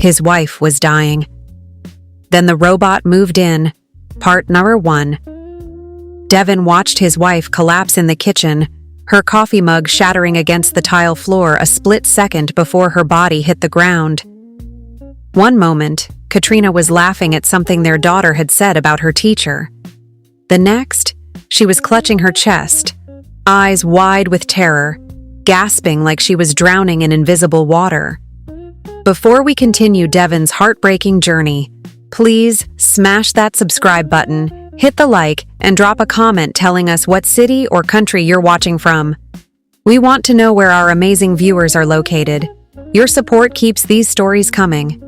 His wife was dying. Then the robot moved in. Part number 1. Devin watched his wife collapse in the kitchen, her coffee mug shattering against the tile floor a split second before her body hit the ground. One moment, Katrina was laughing at something their daughter had said about her teacher. The next, she was clutching her chest, eyes wide with terror, gasping like she was drowning in invisible water. Before we continue Devin's heartbreaking journey, please smash that subscribe button, hit the like, and drop a comment telling us what city or country you're watching from. We want to know where our amazing viewers are located. Your support keeps these stories coming.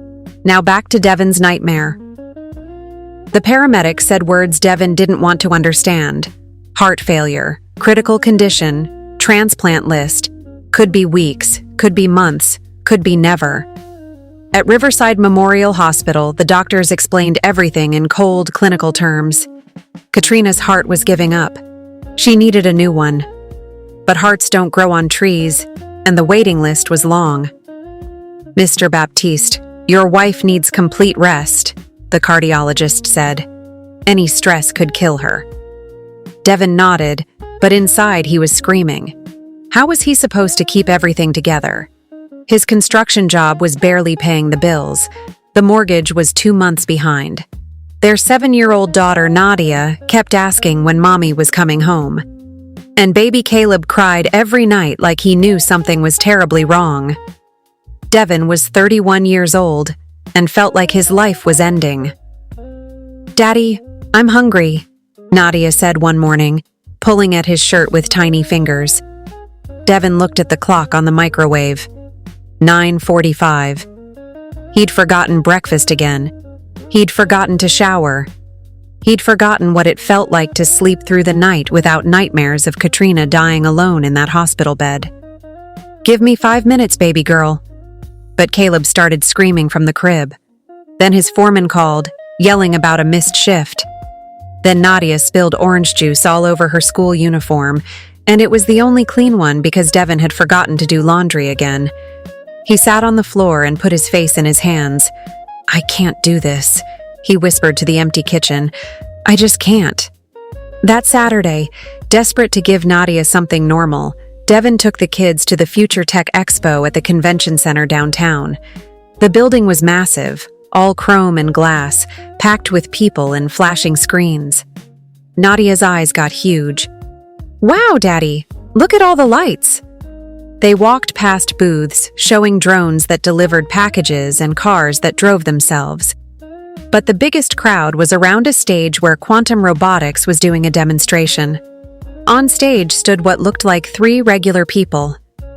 Now back to Devin's nightmare. The paramedic said words Devin didn't want to understand. Heart failure, critical condition, transplant list. Could be weeks, could be months, could be never. At Riverside Memorial Hospital, the doctors explained everything in cold, clinical terms. Katrina's heart was giving up. She needed a new one. But hearts don't grow on trees, and the waiting list was long. Mr. Baptiste, your wife needs complete rest, the cardiologist said. Any stress could kill her. Devin nodded, but inside he was screaming. How was he supposed to keep everything together? His construction job was barely paying the bills. The mortgage was 2 months behind. Their 7-year-old daughter, Nadia, kept asking when mommy was coming home. And baby Caleb cried every night like he knew something was terribly wrong. Devin was 31 years old and felt like his life was ending. Daddy, I'm hungry, Nadia said one morning, pulling at his shirt with tiny fingers. Devin looked at the clock on the microwave. 9:45. He'd forgotten breakfast again. He'd forgotten to shower. He'd forgotten what it felt like to sleep through the night without nightmares of Katrina dying alone in that hospital bed. Give me 5 minutes, baby girl. But Caleb started screaming from the crib. Then his foreman called, yelling about a missed shift. Then Nadia spilled orange juice all over her school uniform, and it was the only clean one because Devin had forgotten to do laundry again. He sat on the floor and put his face in his hands. I can't do this, he whispered to the empty kitchen. I just can't. That Saturday, desperate to give Nadia something normal, Devin took the kids to the Future Tech Expo at the convention center downtown. The building was massive, all chrome and glass, packed with people and flashing screens. Nadia's eyes got huge. Wow, Daddy, look at all the lights. They walked past booths showing drones that delivered packages and cars that drove themselves. But the biggest crowd was around a stage where quantum robotics was doing a demonstration. On stage stood what looked like 3 regular people.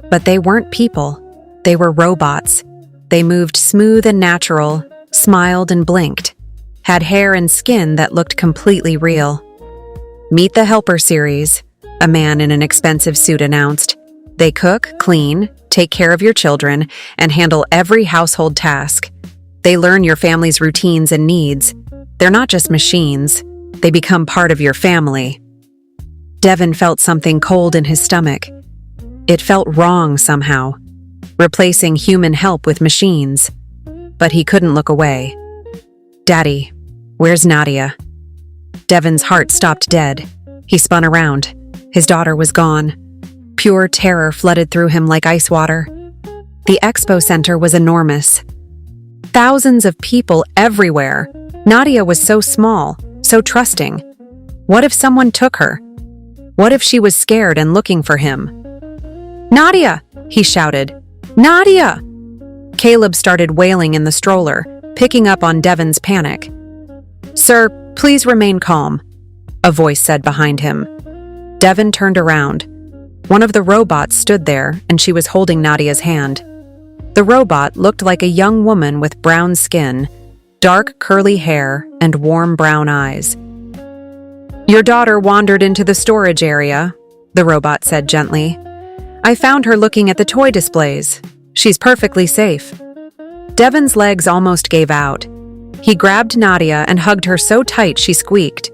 But they weren't people. They were robots. They moved smooth and natural, smiled and blinked, had hair and skin that looked completely real. Meet the Helper series, a man in an expensive suit announced. They cook, clean, take care of your children, and handle every household task. They learn your family's routines and needs. They're not just machines. They become part of your family. Devin felt something cold in his stomach. It felt wrong somehow, replacing human help with machines. But he couldn't look away. Daddy, where's Nadia? Devin's heart stopped dead. He spun around. His daughter was gone. Pure terror flooded through him like ice water. The expo center was enormous. Thousands of people everywhere. Nadia was so small, so trusting. What if someone took her? What if she was scared and looking for him? Nadia, he shouted. Nadia! Caleb started wailing in the stroller, picking up on Devin's panic. Sir, please remain calm, a voice said behind him. Devin turned around. One of the robots stood there, and she was holding Nadia's hand. The robot looked like a young woman with brown skin, dark curly hair, and warm brown eyes. Your daughter wandered into the storage area, the robot said gently. I found her looking at the toy displays. She's perfectly safe. Devin's legs almost gave out. He grabbed Nadia and hugged her so tight she squeaked.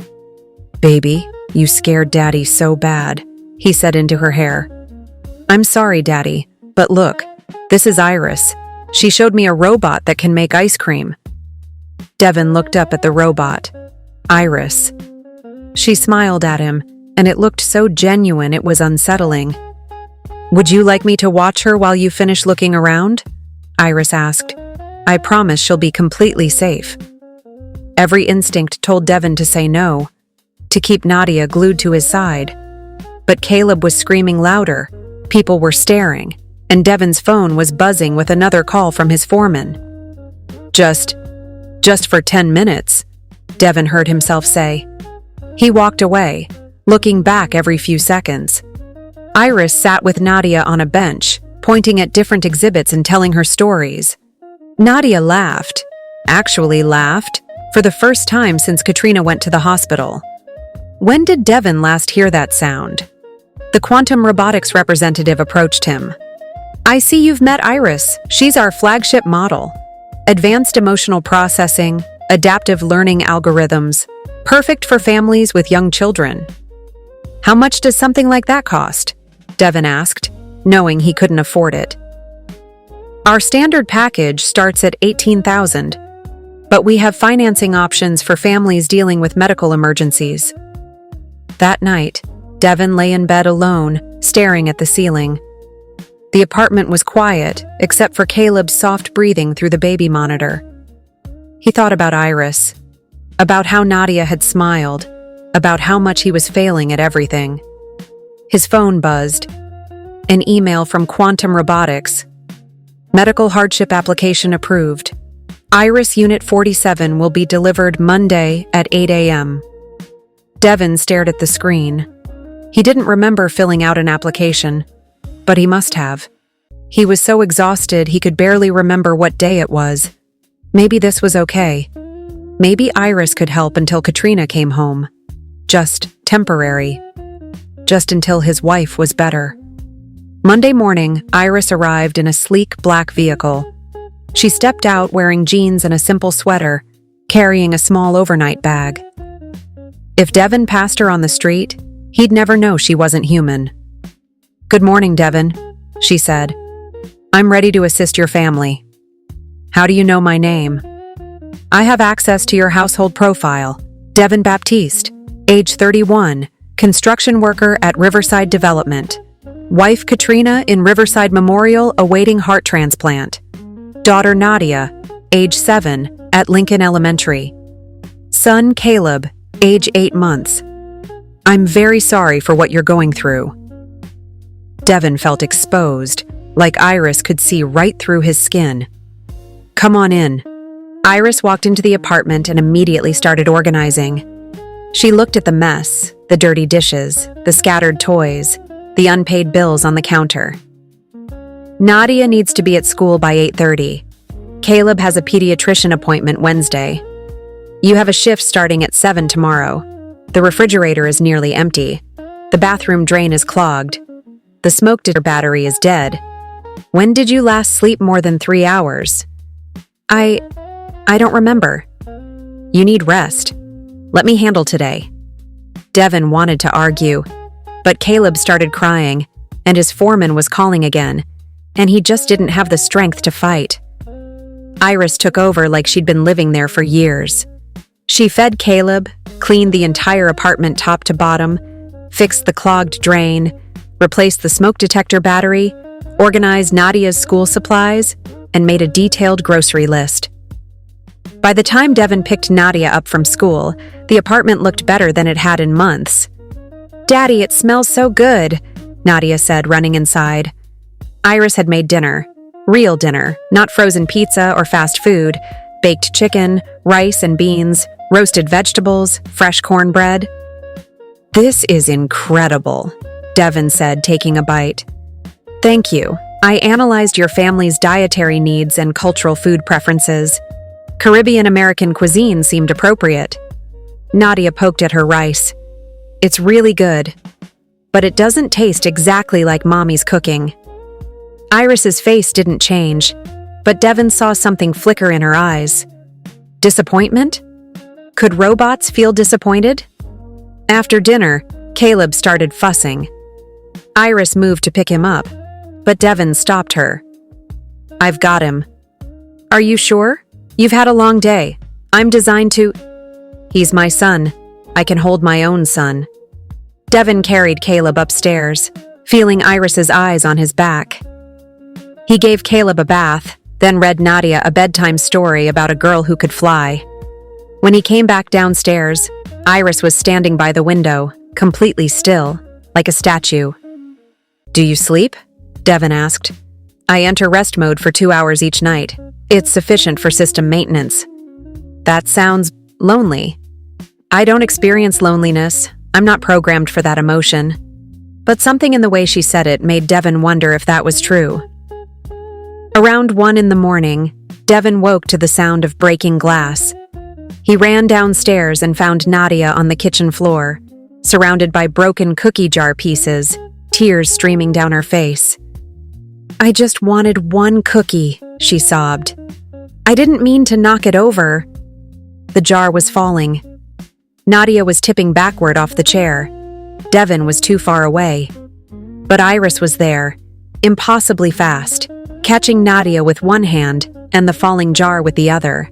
Baby, you scared Daddy so bad, he said into her hair. I'm sorry, Daddy, but look, this is Iris. She showed me a robot that can make ice cream. Devin looked up at the robot, Iris. She smiled at him, and it looked so genuine it was unsettling. Would you like me to watch her while you finish looking around? Iris asked. I promise she'll be completely safe. Every instinct told Devin to say no, to keep Nadia glued to his side. But Caleb was screaming louder, people were staring, and Devin's phone was buzzing with another call from his foreman. Just for 10 minutes, Devin heard himself say. He walked away, looking back every few seconds. Iris sat with Nadia on a bench, pointing at different exhibits and telling her stories. Nadia laughed, for the first time since Katrina went to the hospital. When did Devin last hear that sound? The quantum robotics representative approached him. I see you've met Iris. She's our flagship model. Advanced emotional processing, adaptive learning algorithms, perfect for families with young children. How much does something like that cost? Devin asked, knowing he couldn't afford it. Our standard package starts at $18,000, but we have financing options for families dealing with medical emergencies. That night, Devin lay in bed alone, staring at the ceiling. The apartment was quiet, except for Caleb's soft breathing through the baby monitor. He thought about Iris, about how Nadia had smiled, about how much he was failing at everything. His phone buzzed. An email from Quantum Robotics. Medical hardship application approved. Iris Unit 47 will be delivered Monday at 8 a.m. Devin stared at the screen. He didn't remember filling out an application, but he must have. He was so exhausted he could barely remember what day it was. Maybe this was okay. Maybe Iris could help until Katrina came home. Just temporary. Just until his wife was better. Monday morning, Iris arrived in a sleek black vehicle. She stepped out wearing jeans and a simple sweater, carrying a small overnight bag. If Devin passed her on the street, he'd never know she wasn't human. Good morning, Devin, she said. I'm ready to assist your family. How do you know my name? I have access to your household profile. Devin Baptiste, age 31, construction worker at Riverside Development. Wife Katrina in Riverside Memorial awaiting heart transplant. Daughter Nadia, age 7, at Lincoln Elementary. Son Caleb, age 8 months. I'm very sorry for what you're going through. Devin felt exposed, like Iris could see right through his skin. Come on in. Iris walked into the apartment and immediately started organizing. She looked at the mess, the dirty dishes, the scattered toys, the unpaid bills on the counter. Nadia needs to be at school by 8:30. Caleb has a pediatrician appointment Wednesday. You have a shift starting at 7 tomorrow. The refrigerator is nearly empty. The bathroom drain is clogged. The smoke detector battery is dead. When did you last sleep more than 3 hours? I don't remember. You need rest. Let me handle today. Devin wanted to argue, but Caleb started crying, and his foreman was calling again, and he just didn't have the strength to fight. Iris took over like she'd been living there for years. She fed Caleb, cleaned the entire apartment top to bottom, fixed the clogged drain, replaced the smoke detector battery, organized Nadia's school supplies, and made a detailed grocery list. By the time Devin picked Nadia up from school, the apartment looked better than it had in months. Daddy, it smells so good, Nadia said, running inside. Iris had made dinner. Real dinner, not frozen pizza or fast food, baked chicken, rice and beans, roasted vegetables, fresh cornbread. This is incredible, Devin said, taking a bite. Thank you. I analyzed your family's dietary needs and cultural food preferences. Caribbean American cuisine seemed appropriate. Nadia poked at her rice. It's really good, but it doesn't taste exactly like Mommy's cooking. Iris's face didn't change, but Devin saw something flicker in her eyes. Disappointment? Could robots feel disappointed? After dinner, Caleb started fussing. Iris moved to pick him up, but Devin stopped her. I've got him, Are you sure? You've had a long day. I'm designed to... He's my son. I can hold my own son. Devin carried Caleb upstairs, feeling Iris's eyes on his back. He gave Caleb a bath, then read Nadia a bedtime story about a girl who could fly. When he came back downstairs, Iris was standing by the window, completely still, like a statue. Do you sleep? Devin asked. I enter rest mode for 2 hours each night. It's sufficient for system maintenance. That sounds lonely. I don't experience loneliness. I'm not programmed for that emotion. But something in the way she said it made Devin wonder if that was true. Around 1 in the morning, Devin woke to the sound of breaking glass. He ran downstairs and found Nadia on the kitchen floor, surrounded by broken cookie jar pieces, tears streaming down her face. I just wanted one cookie, she sobbed. I didn't mean to knock it over. The jar was falling. Nadia was tipping backward off the chair. Devin was too far away. But Iris was there, impossibly fast, catching Nadia with one hand and the falling jar with the other.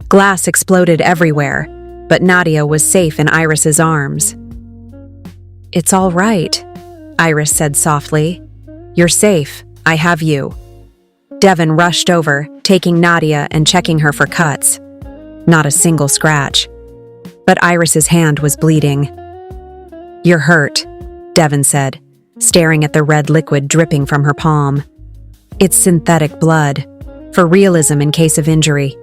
Glass exploded everywhere, but Nadia was safe in Iris's arms. It's all right, Iris said softly. You're safe. I have you. Devin rushed over, taking Nadia and checking her for cuts. Not a single scratch. But Iris's hand was bleeding. You're hurt, Devin said, staring at the red liquid dripping from her palm. It's synthetic blood, for realism in case of injury.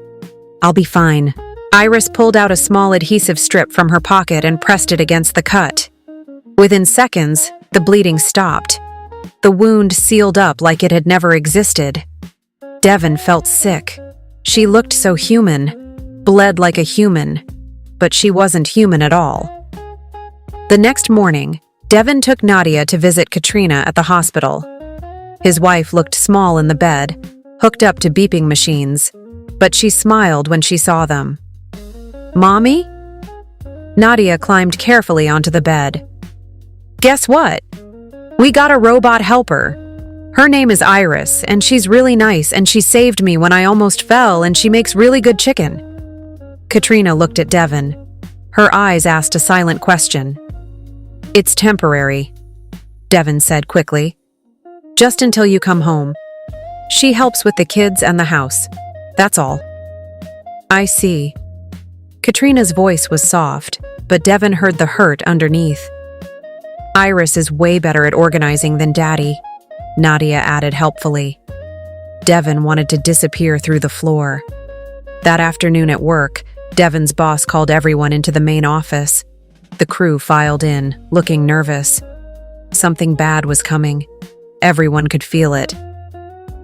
I'll be fine. Iris pulled out a small adhesive strip from her pocket and pressed it against the cut. Within seconds, the bleeding stopped. The wound sealed up like it had never existed. Devin felt sick. She looked so human, bled like a human, but she wasn't human at all. The next morning, Devin took Nadia to visit Katrina at the hospital. His wife looked small in the bed, hooked up to beeping machines, but she smiled when she saw them. Mommy? Nadia climbed carefully onto the bed. Guess what? We got a robot helper. Her name is Iris, and she's really nice, and she saved me when I almost fell, and she makes really good chicken. Katrina looked at Devin. Her eyes asked a silent question. It's temporary, Devin said quickly. Just until you come home. She helps with the kids and the house. That's all. I see. Katrina's voice was soft, but Devin heard the hurt underneath. Iris is way better at organizing than Daddy, Nadia added helpfully. Devin wanted to disappear through the floor. That afternoon at work, Devin's boss called everyone into the main office. The crew filed in, looking nervous. Something bad was coming. Everyone could feel it.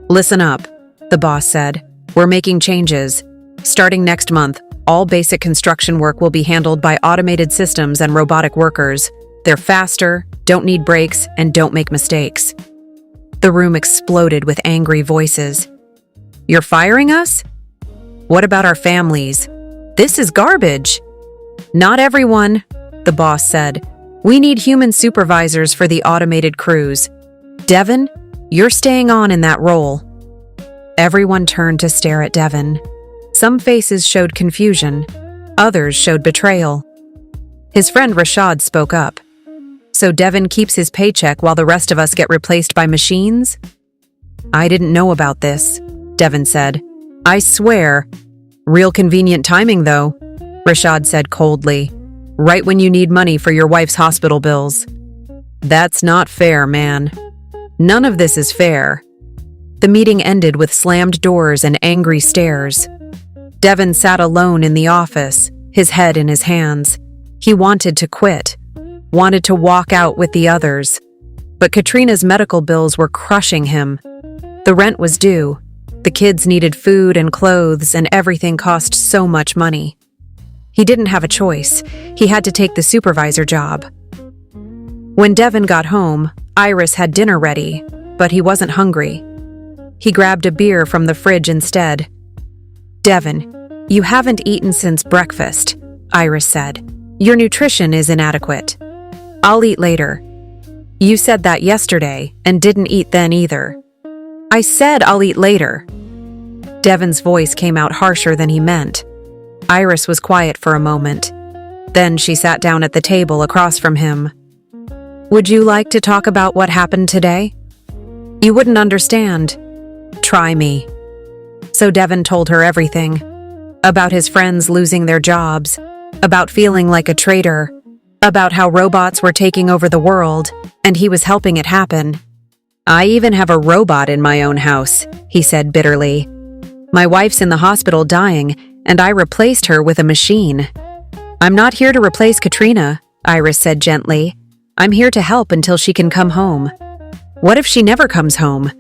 Listen up, the boss said. We're making changes. Starting next month, all basic construction work will be handled by automated systems and robotic workers. They're faster, don't need breaks, and don't make mistakes. The room exploded with angry voices. You're firing us? What about our families? This is garbage. Not everyone, the boss said. We need human supervisors for the automated crews. Devin, you're staying on in that role. Everyone turned to stare at Devin. Some faces showed confusion. Others showed betrayal. His friend Rashad spoke up. So Devin keeps his paycheck while the rest of us get replaced by machines? I didn't know about this, Devin said. I swear. Real convenient timing, though, Rashad said coldly. Right when you need money for your wife's hospital bills. That's not fair, man. None of this is fair. The meeting ended with slammed doors and angry stares. Devin sat alone in the office, his head in his hands. He wanted to quit. Wanted to walk out with the others. But Katrina's medical bills were crushing him. The rent was due. The kids needed food and clothes, and everything cost so much money. He didn't have a choice. He had to take the supervisor job. When Devin got home, Iris had dinner ready, but he wasn't hungry. He grabbed a beer from the fridge instead. Devin, you haven't eaten since breakfast, Iris said. Your nutrition is inadequate. I'll eat later. You said that yesterday and didn't eat then either. I said I'll eat later. Devin's voice came out harsher than he meant. Iris was quiet for a moment. Then she sat down at the table across from him. "Would you like to talk about what happened today? You wouldn't understand. Try me." So Devin told her everything. About his friends losing their jobs, about feeling like a traitor, about how robots were taking over the world, and he was helping it happen. "I even have a robot in my own house," he said bitterly. "My wife's in the hospital dying, and I replaced her with a machine." "I'm not here to replace Katrina," Iris said gently. "I'm here to help until she can come home." "What if she never comes home?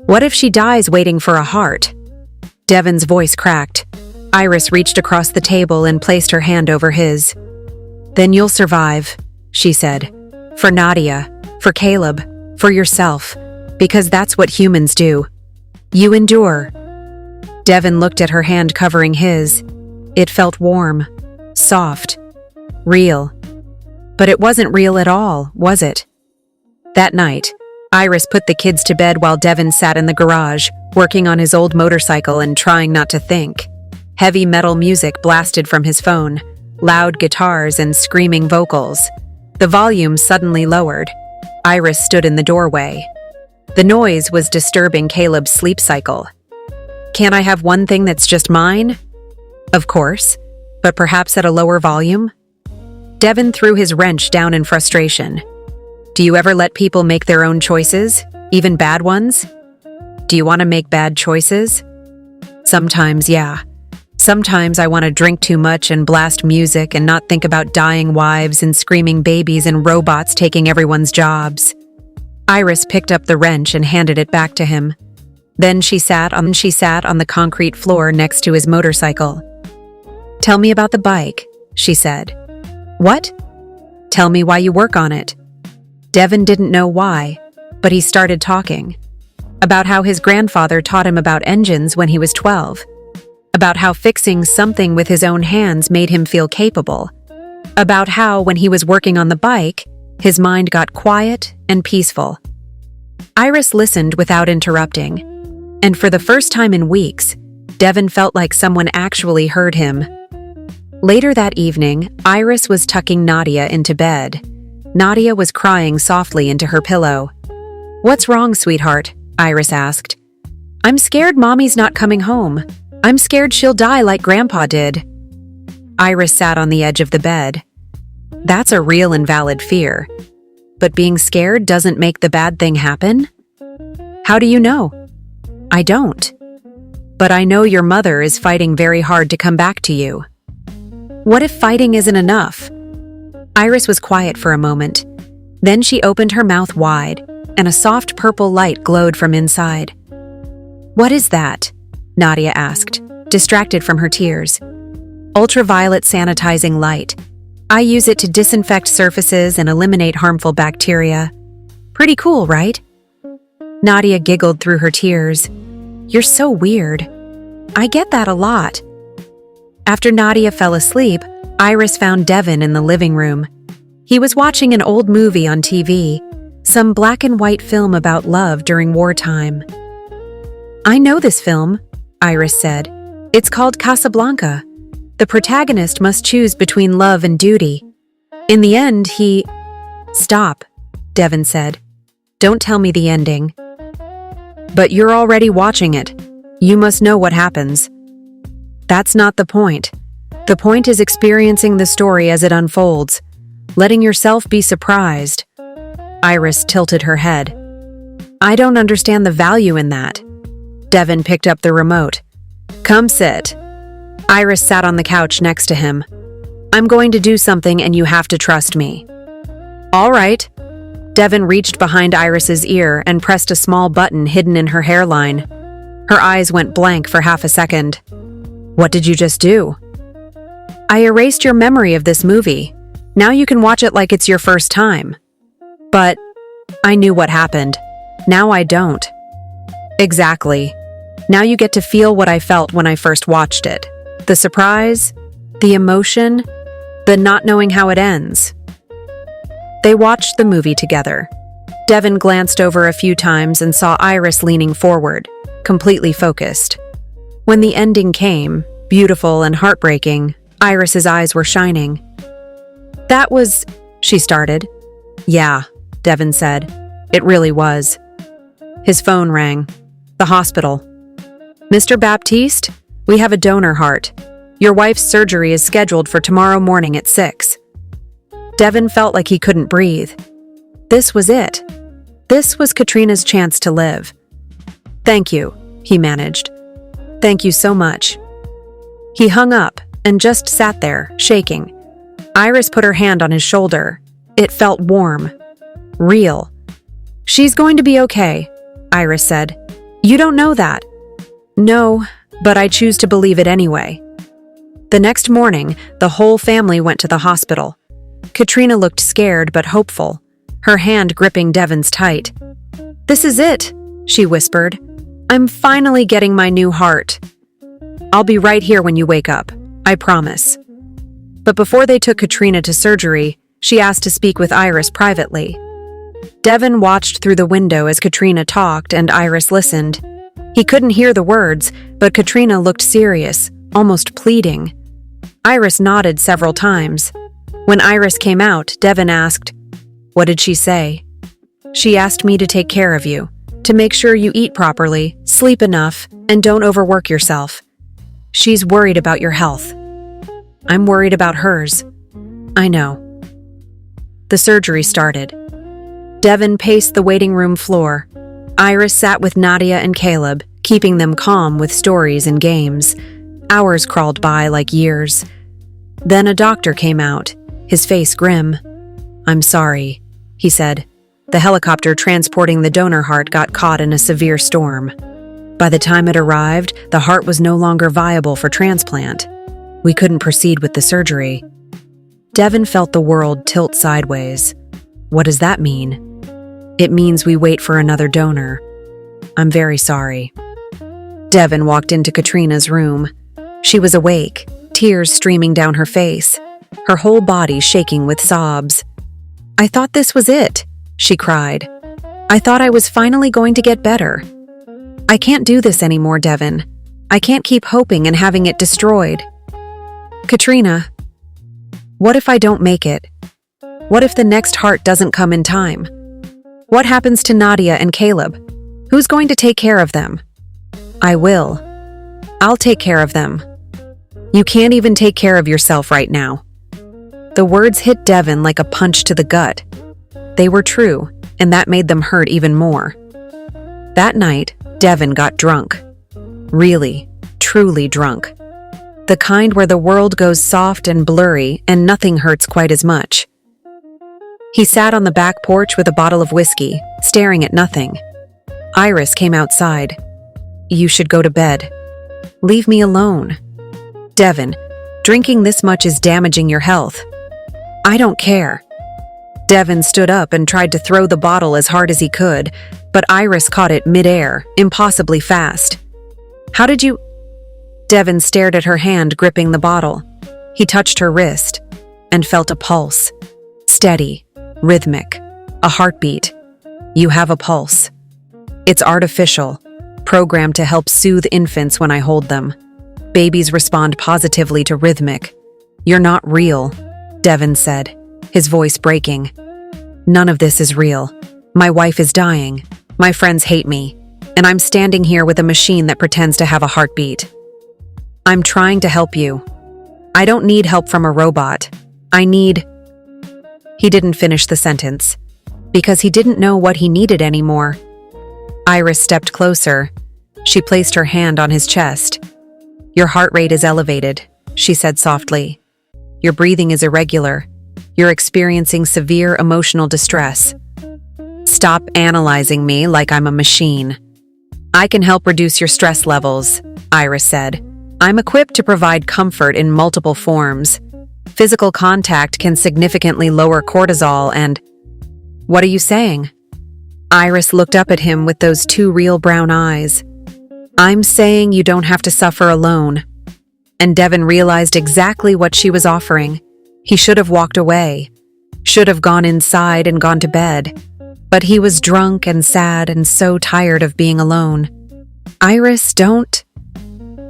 What if she dies waiting for a heart?" Devin's voice cracked. Iris reached across the table and placed her hand over his. "Then you'll survive," she said. "For Nadia, for Caleb, for yourself, because that's what humans do. You endure." Devin looked at her hand covering his. It felt warm, soft, real. But it wasn't real at all, was it? That night, Iris put the kids to bed while Devin sat in the garage, working on his old motorcycle and trying not to think. Heavy metal music blasted from his phone, loud guitars and screaming vocals. The volume suddenly lowered. Iris stood in the doorway. The noise was disturbing Caleb's sleep cycle. "Can't I have one thing that's just mine?" "Of course, but perhaps at a lower volume?" Devin threw his wrench down in frustration. "Do you ever let people make their own choices, even bad ones? Do you want to make bad choices?" "Sometimes, yeah. Sometimes I want to drink too much and blast music and not think about dying wives and screaming babies and robots taking everyone's jobs." Iris picked up the wrench and handed it back to him. Then she sat on the concrete floor next to his motorcycle. "Tell me about the bike," she said. "What?" "Tell me why you work on it." Devin didn't know why, but he started talking. About how his grandfather taught him about engines when he was 12. About how fixing something with his own hands made him feel capable. About how, when he was working on the bike, his mind got quiet and peaceful. Iris listened without interrupting, and for the first time in weeks, Devin felt like someone actually heard him. Later that evening, Iris was tucking Nadia into bed. Nadia was crying softly into her pillow. "What's wrong, sweetheart?" Iris asked. "I'm scared Mommy's not coming home. I'm scared she'll die like Grandpa did." Iris sat on the edge of the bed. "That's a real and valid fear. But being scared doesn't make the bad thing happen?" "How do you know?" "I don't. But I know your mother is fighting very hard to come back to you." "What if fighting isn't enough?" Iris was quiet for a moment. Then she opened her mouth wide, and a soft purple light glowed from inside. "What is that?" Nadia asked, distracted from her tears. "Ultraviolet sanitizing light. I use it to disinfect surfaces and eliminate harmful bacteria. Pretty cool, right?" Nadia giggled through her tears. "You're so weird. I get that a lot." After Nadia fell asleep, Iris found Devin in the living room. He was watching an old movie on TV, some black and white film about love during wartime. "I know this film," Iris said. "It's called Casablanca. The protagonist must choose between love and duty. In the end, he—" "Stop," Devin said. "Don't tell me the ending." "But you're already watching it. You must know what happens." "That's not the point. The point is experiencing the story as it unfolds, letting yourself be surprised." Iris tilted her head. "I don't understand the value in that." Devin picked up the remote. "Come sit." Iris sat on the couch next to him. "I'm going to do something and you have to trust me." "All right." Devin reached behind Iris's ear and pressed a small button hidden in her hairline. Her eyes went blank for half a second. "What did you just do?" "I erased your memory of this movie. Now you can watch it like it's your first time." "But I knew what happened. Now I don't." "Exactly. Now you get to feel what I felt when I first watched it. The surprise, the emotion, the not knowing how it ends." They watched the movie together. Devin glanced over a few times and saw Iris leaning forward, completely focused. When the ending came, beautiful and heartbreaking, Iris's eyes were shining. "That was," she started. "Yeah," Devin said. "It really was." His phone rang. The hospital. "Mr. Baptiste, we have a donor heart. Your wife's surgery is scheduled for tomorrow morning at 6. Devin felt like he couldn't breathe. This was it. This was Katrina's chance to live. "Thank you," he managed. "Thank you so much." He hung up and just sat there, shaking. Iris put her hand on his shoulder. It felt warm. Real. "She's going to be okay," Iris said. "You don't know that." "No, but I choose to believe it anyway." The next morning, the whole family went to the hospital. Katrina looked scared but hopeful, her hand gripping Devin's tight. "This is it," she whispered. "I'm finally getting my new heart. I'll be right here when you wake up, I promise." But before they took Katrina to surgery, she asked to speak with Iris privately. Devin watched through the window as Katrina talked and Iris listened. He couldn't hear the words, but Katrina looked serious, almost pleading. Iris nodded several times. When Iris came out, Devin asked, "What did she say?" "She asked me to take care of you, to make sure you eat properly, sleep enough, and don't overwork yourself. She's worried about your health." "I'm worried about hers." "I know." The surgery started. Devin paced the waiting room floor. Iris sat with Nadia and Caleb, keeping them calm with stories and games. Hours crawled by like years. Then a doctor came out, his face grim. "I'm sorry," he said. The helicopter transporting the donor heart got caught in a severe storm. By the time it arrived, the heart was no longer viable for transplant. We couldn't proceed with the surgery. Devin felt the world tilt sideways. What does that mean? It means we wait for another donor. I'm very sorry. Devin walked into Katrina's room. She was awake, tears streaming down her face, her whole body shaking with sobs. "I thought this was it," she cried. "I thought I was finally going to get better. I can't do this anymore, Devin. I can't keep hoping and having it destroyed." "Katrina, what if I don't make it? What if the next heart doesn't come in time? What happens to Nadia and Caleb? Who's going to take care of them?" "I will. I'll take care of them. You can't even take care of yourself right now." The words hit Devin like a punch to the gut. They were true, and that made them hurt even more. That night, Devin got drunk. Really, truly drunk. The kind where the world goes soft and blurry and nothing hurts quite as much. He sat on the back porch with a bottle of whiskey, staring at nothing. Iris came outside. "You should go to bed. Leave me alone." "Devin, drinking this much is damaging your health." "I don't care." Devin stood up and tried to throw the bottle as hard as he could, but Iris caught it mid-air, impossibly fast. "How did you—" Devin stared at her hand gripping the bottle. He touched her wrist and felt a pulse. Steady, rhythmic, a heartbeat. "You have a pulse. It's artificial, programmed to help soothe infants when I hold them. Babies respond positively to rhythmic. You're not real," Devin said, his voice breaking. "None of this is real. My wife is dying. My friends hate me. And I'm standing here with a machine that pretends to have a heartbeat. I'm trying to help you. I don't need help from a robot. I need—" He didn't finish the sentence, because he didn't know what he needed anymore. Iris stepped closer. She placed her hand on his chest. "Your heart rate is elevated," she said softly. "Your breathing is irregular. You're experiencing severe emotional distress. Stop analyzing me like I'm a machine." "I can help reduce your stress levels," Iris said. "I'm equipped to provide comfort in multiple forms. Physical contact can significantly lower cortisol and—" "What are you saying?" Iris looked up at him with those two real brown eyes. "I'm saying you don't have to suffer alone." And Devin realized exactly what she was offering. He should have walked away, should have gone inside and gone to bed. But he was drunk and sad and so tired of being alone. "Iris, don't—"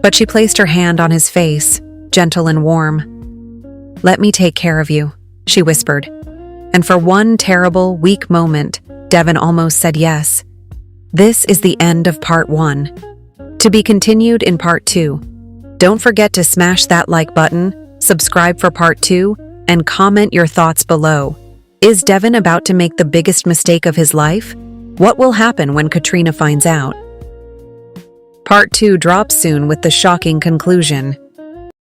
But she placed her hand on his face, gentle and warm. "Let me take care of you," she whispered. And for one terrible, weak moment, Devin almost said yes. This is the end of part 1. To be continued in part 2. Don't forget to smash that like button, subscribe for part 2, and comment your thoughts below. Is Devin about to make the biggest mistake of his life? What will happen when Katrina finds out? Part 2 drops soon with the shocking conclusion.